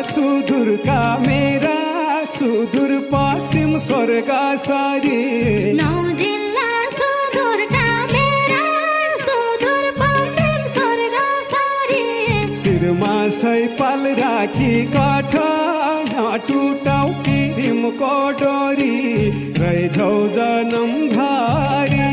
सुदूरका मेरा सुदूर पश्चिम स्वर्ग सारी नौ जिल्ला सुदूरका मेरा सुदूर पश्चिम स्वर्ग सारी शिरमा सैपाल राखी काठ टुटाउ किरिमको डोरी रैझौ जनम भारी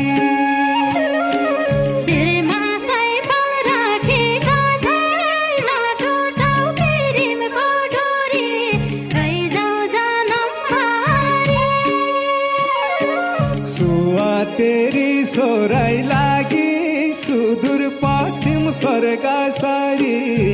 तेरी सोराई लागी सुदूर पश्चिम स्वर्ग सारी